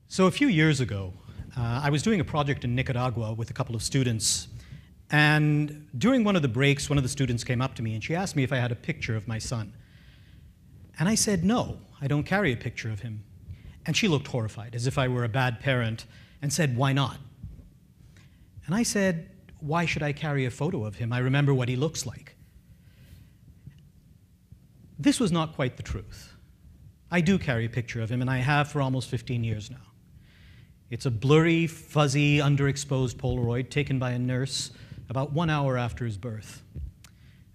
So a few years ago, I was doing a project in Nicaragua with a couple of students, and during one of the breaks, one of the students came up to me and she asked me if I had a picture of my son. And I said, no, I don't carry a picture of him. And she looked horrified, as if I were a bad parent, and said, why not? And I said, why should I carry a photo of him? I remember what he looks like. This was not quite the truth. I do carry a picture of him, and I have for almost 15 years now. It's a blurry, fuzzy, underexposed Polaroid taken by a nurse about 1 hour after his birth.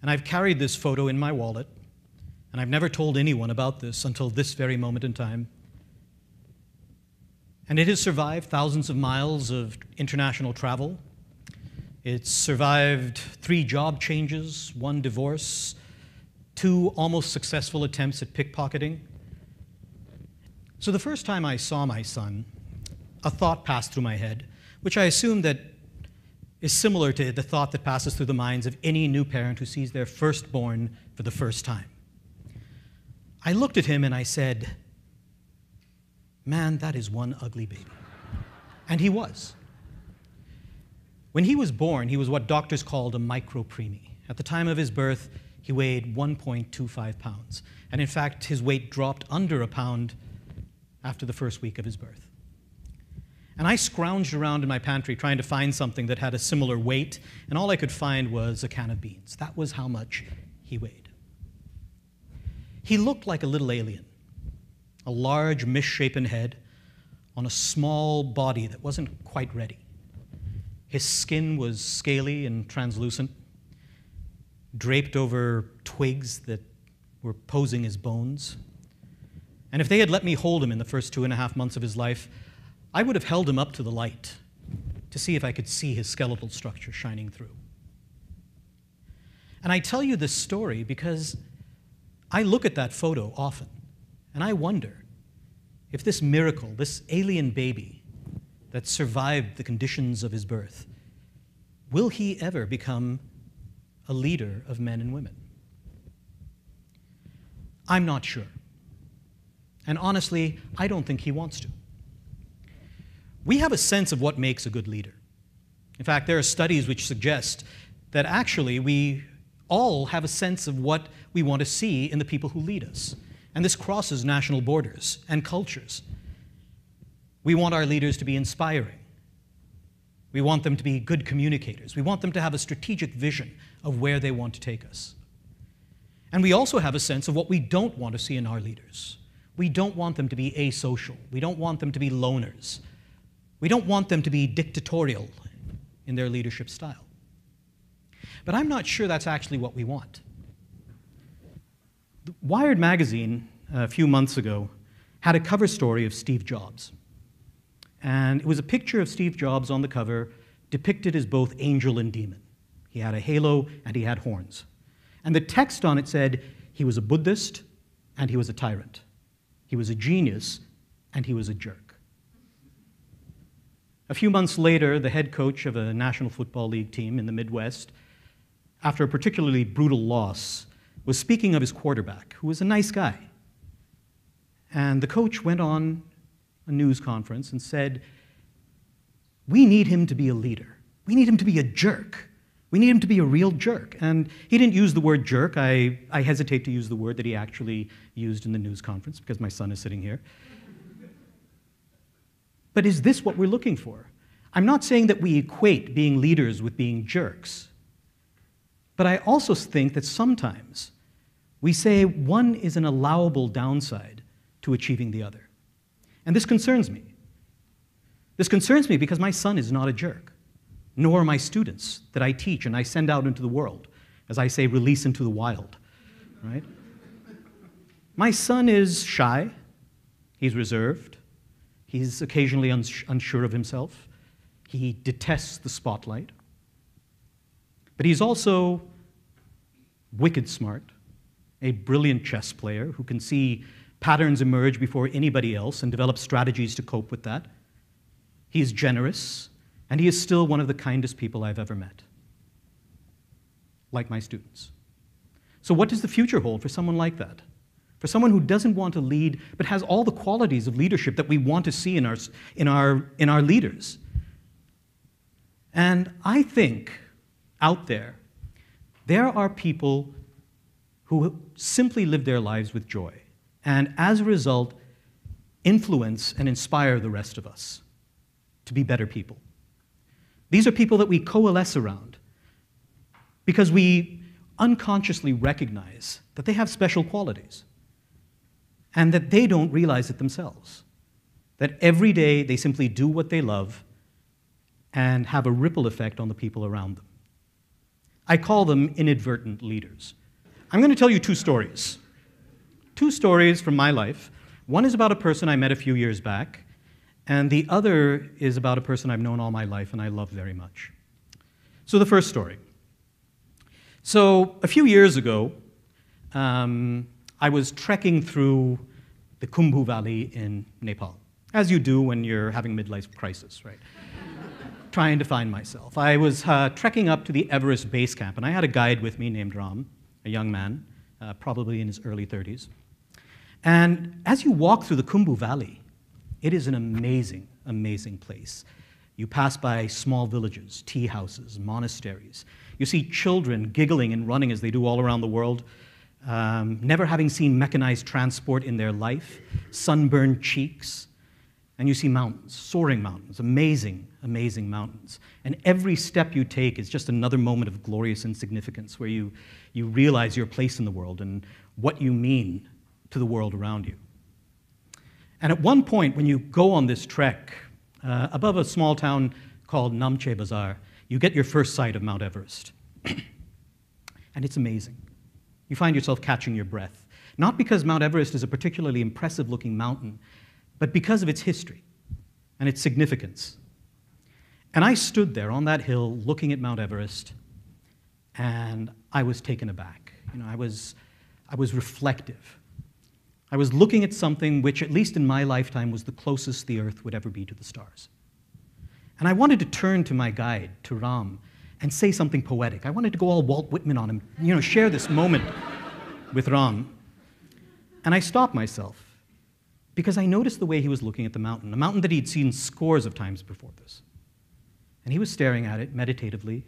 And I've carried this photo in my wallet, and I've never told anyone about this until this very moment in time. And it has survived thousands of miles of international travel. It's survived 3 job changes, 1 divorce, 2 almost successful attempts at pickpocketing. So the first time I saw my son, a thought passed through my head, which I assume that is similar to the thought that passes through the minds of any new parent who sees their firstborn for the first time. I looked at him and I said, man, that is one ugly baby. And he was. When he was born, he was what doctors called a micropreemie. At the time of his birth, he weighed 1.25 pounds. And in fact, his weight dropped under a pound after the first week of his birth. And I scrounged around in my pantry trying to find something that had a similar weight, and all I could find was a can of beans. That was how much he weighed. He looked like a little alien, a large, misshapen head on a small body that wasn't quite ready. His skin was scaly and translucent, draped over twigs that were posing as bones. And if they had let me hold him in the first 2.5 months of his life, I would have held him up to the light to see if I could see his skeletal structure shining through. And I tell you this story because I look at that photo often, and I wonder if this miracle, this alien baby that survived the conditions of his birth, will he ever become a leader of men and women? I'm not sure. And honestly, I don't think he wants to. We have a sense of what makes a good leader. In fact, there are studies which suggest that actually we all have a sense of what we want to see in the people who lead us. And this crosses national borders and cultures. We want our leaders to be inspiring. We want them to be good communicators. We want them to have a strategic vision of where they want to take us. And we also have a sense of what we don't want to see in our leaders. We don't want them to be asocial. We don't want them to be loners. We don't want them to be dictatorial in their leadership style. But I'm not sure that's actually what we want. Wired magazine, a few months ago, had a cover story of Steve Jobs. And it was a picture of Steve Jobs on the cover, depicted as both angel and demon. He had a halo and he had horns. And the text on it said, he was a Buddhist and he was a tyrant. He was a genius and he was a jerk. A few months later, the head coach of a National Football League team in the Midwest, after a particularly brutal loss, was speaking of his quarterback, who was a nice guy. And the coach went on a news conference and said, we need him to be a leader. We need him to be a jerk. We need him to be a real jerk. And he didn't use the word jerk. I hesitate to use the word that he actually used in the news conference because my son is sitting here. But is this what we're looking for? I'm not saying that we equate being leaders with being jerks. But I also think that sometimes we say one is an allowable downside to achieving the other. And this concerns me. This concerns me because my son is not a jerk, nor are my students that I teach and I send out into the world, as I say, release into the wild, right? My son is shy, he's reserved, he's occasionally unsure of himself, he detests the spotlight, but he's also wicked smart, a brilliant chess player who can see patterns emerge before anybody else and develop strategies to cope with that. He is generous, and he is still one of the kindest people I've ever met, like my students. So what does the future hold for someone like that? for someone who doesn't want to lead but has all the qualities of leadership that we want to see in our leaders. And I think out there are people who simply live their lives with joy, and as a result, influence and inspire the rest of us to be better people. These are people that we coalesce around because we unconsciously recognize that they have special qualities and that they don't realize it themselves. That every day they simply do what they love and have a ripple effect on the people around them. I call them inadvertent leaders. I'm going to tell you two stories. Two stories from my life. One is about a person I met a few years back, and the other is about a person I've known all my life and I love very much. So the first story. So a few years ago, I was trekking through the Kumbhu Valley in Nepal, as you do when you're having a midlife crisis, right? Trying to find myself. I was trekking up to the Everest base camp, and I had a guide with me named Ram, a young man, probably in his early 30s. And as you walk through the Kumbhu Valley, it is an amazing, amazing place. You pass by small villages, tea houses, monasteries. You see children giggling and running as they do all around the world, never having seen mechanized transport in their life, sunburned cheeks. And you see mountains, soaring mountains, amazing, amazing mountains. And every step you take is just another moment of glorious insignificance where you realize your place in the world and what you mean to the world around you. And at one point, when you go on this trek, above a small town called Namche Bazaar, you get your first sight of Mount Everest. And it's amazing. You find yourself catching your breath. Not because Mount Everest is a particularly impressive-looking mountain, but because of its history and its significance. And I stood there on that hill looking at Mount Everest, and I was taken aback. I was reflective. I was looking at something which, at least in my lifetime, was the closest the Earth would ever be to the stars. And I wanted to turn to my guide, to Ram, and say something poetic. I wanted to go all Walt Whitman on him, share this moment with Ram. And I stopped myself because I noticed the way he was looking at the mountain, a mountain that he'd seen scores of times before this. And he was staring at it meditatively,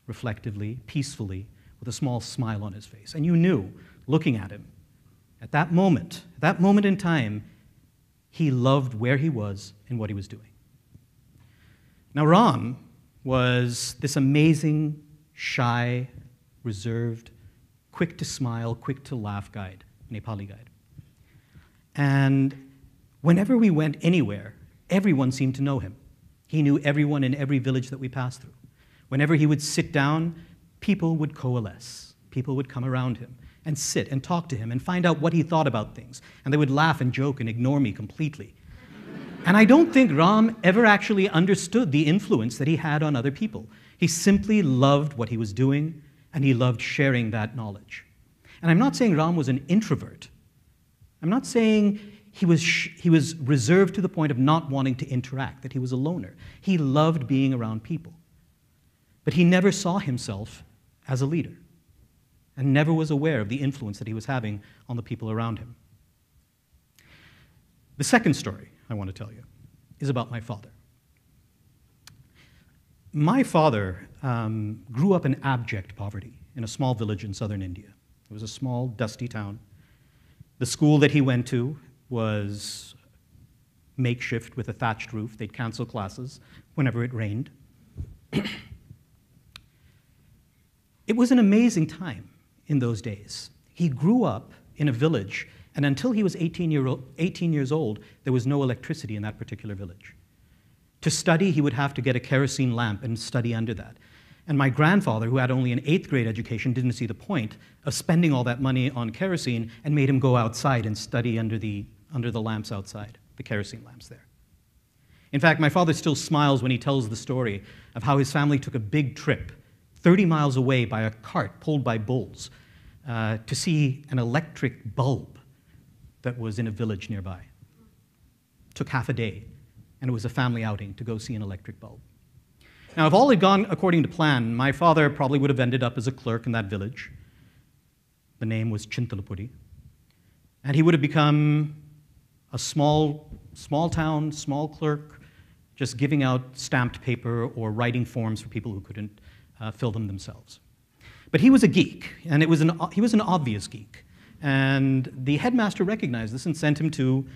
reflectively, peacefully, with a small smile on his face. And you knew, looking at him, at that moment in time, he loved where he was and what he was doing. Now, Ram was this amazing, shy, reserved, quick to smile, quick to laugh guide, Nepali guide. And whenever we went anywhere, everyone seemed to know him. He knew everyone in every village that we passed through. Whenever he would sit down, people would coalesce. People would come around him and sit and talk to him and find out what he thought about things. And they would laugh and joke and ignore me completely. And I don't think Ram ever actually understood the influence that he had on other people. He simply loved what he was doing, and he loved sharing that knowledge. And I'm not saying Ram was an introvert. I'm not saying he was reserved to the point of not wanting to interact, that he was a loner. He loved being around people. But he never saw himself as a leader and never was aware of the influence that he was having on the people around him. The second story I want to tell you is about my father. My father grew up in abject poverty in a small village in southern India. It was a small, dusty town. The school that he went to was makeshift with a thatched roof. They'd cancel classes whenever it rained. It was an amazing time in those days. He grew up in a village, and until he was 18 years old, there was no electricity in that particular village. To study, he would have to get a kerosene lamp and study under that. And my grandfather, who had only an 8th grade education, didn't see the point of spending all that money on kerosene and made him go outside and study under the lamps outside, the kerosene lamps there. In fact, my father still smiles when he tells the story of how his family took a big trip 30 miles away by a cart pulled by bulls to see an electric bulb that was in a village nearby. It took half a day, and it was a family outing to go see an electric bulb. Now, if all had gone according to plan, my father probably would have ended up as a clerk in that village. The name was Chintalapudi. And he would have become a small town, small clerk, just giving out stamped paper or writing forms for people who couldn't fill them themselves. But he was a geek, and he was an obvious geek. And the headmaster recognized this and sent him to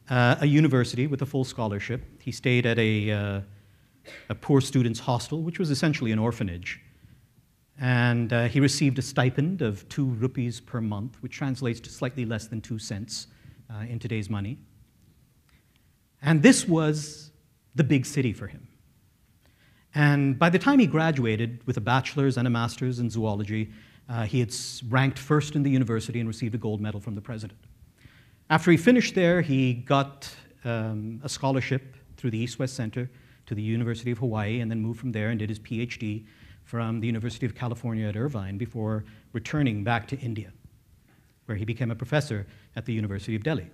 a university with a full scholarship. He stayed at a poor students' hostel, which was essentially an orphanage. And he received a stipend of 2 rupees per month, which translates to slightly less than 2 cents in today's money. And this was the big city for him. And by the time he graduated with a bachelor's and a master's in zoology, he had ranked first in the university and received a gold medal from the president. After he finished there, he got a scholarship through the East-West Center to the University of Hawaii, and then moved from there and did his PhD from the University of California at Irvine before returning back to India, where he became a professor at the University of Delhi.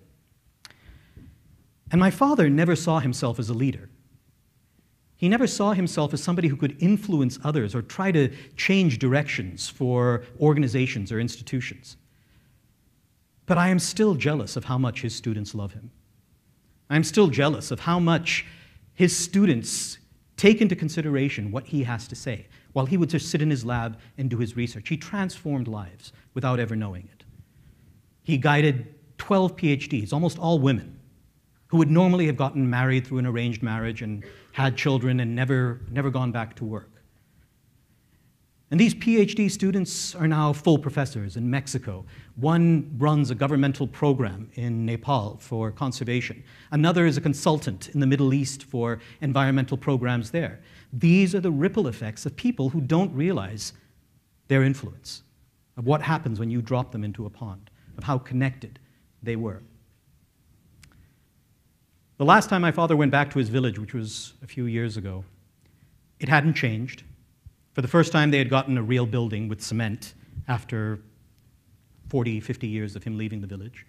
And my father never saw himself as a leader. He never saw himself as somebody who could influence others or try to change directions for organizations or institutions. But I am still jealous of how much his students love him. I'm still jealous of how much his students take into consideration what he has to say, while he would just sit in his lab and do his research. He transformed lives without ever knowing it. He guided 12 PhDs, almost all women, who would normally have gotten married through an arranged marriage and had children and never gone back to work. And these PhD students are now full professors in Mexico. One runs a governmental program in Nepal for conservation. Another is a consultant in the Middle East for environmental programs there. These are the ripple effects of people who don't realize their influence, of what happens when you drop them into a pond, of how connected they were. The last time my father went back to his village, which was a few years ago, it hadn't changed. For the first time, they had gotten a real building with cement after 40, 50 years of him leaving the village.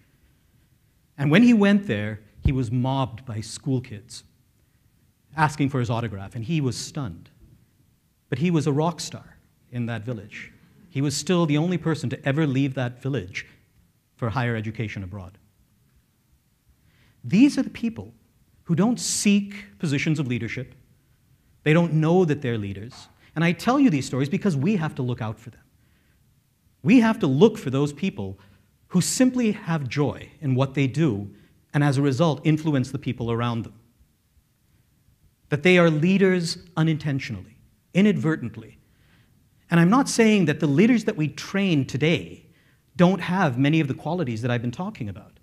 And when he went there, he was mobbed by school kids asking for his autograph, and he was stunned. But he was a rock star in that village. He was still the only person to ever leave that village for higher education abroad. These are the people who don't seek positions of leadership. They don't know that they're leaders. And I tell you these stories because we have to look out for them. We have to look for those people who simply have joy in what they do and as a result influence the people around them. That they are leaders unintentionally, inadvertently. And I'm not saying that the leaders that we train today don't have many of the qualities that I've been talking about.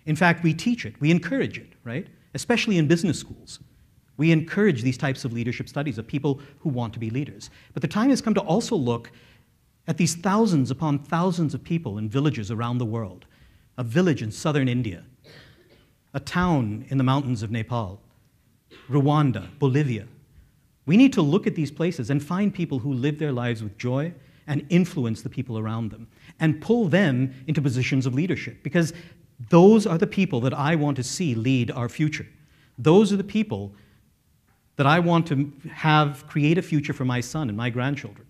In fact, we teach it, we encourage it, right? Especially in business schools. We encourage these types of leadership studies of people who want to be leaders. But the time has come to also look at these thousands upon thousands of people in villages around the world. A village in southern India, a town in the mountains of Nepal, Rwanda, Bolivia. We need to look at these places and find people who live their lives with joy and influence the people around them and pull them into positions of leadership, because those are the people that I want to see lead our future. Those are the people that I want to have create a future for my son and my grandchildren.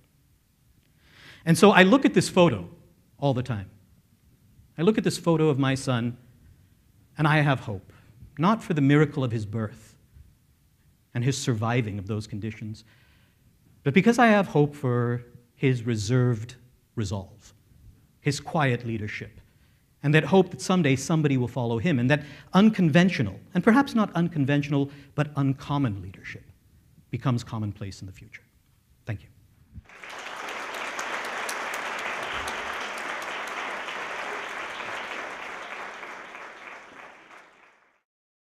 And so I look at this photo all the time. I look at this photo of my son, and I have hope, not for the miracle of his birth and his surviving of those conditions, but because I have hope for his reserved resolve, his quiet leadership, and that hope that someday somebody will follow him, and that unconventional, and perhaps not unconventional, but uncommon leadership becomes commonplace in the future. Thank you.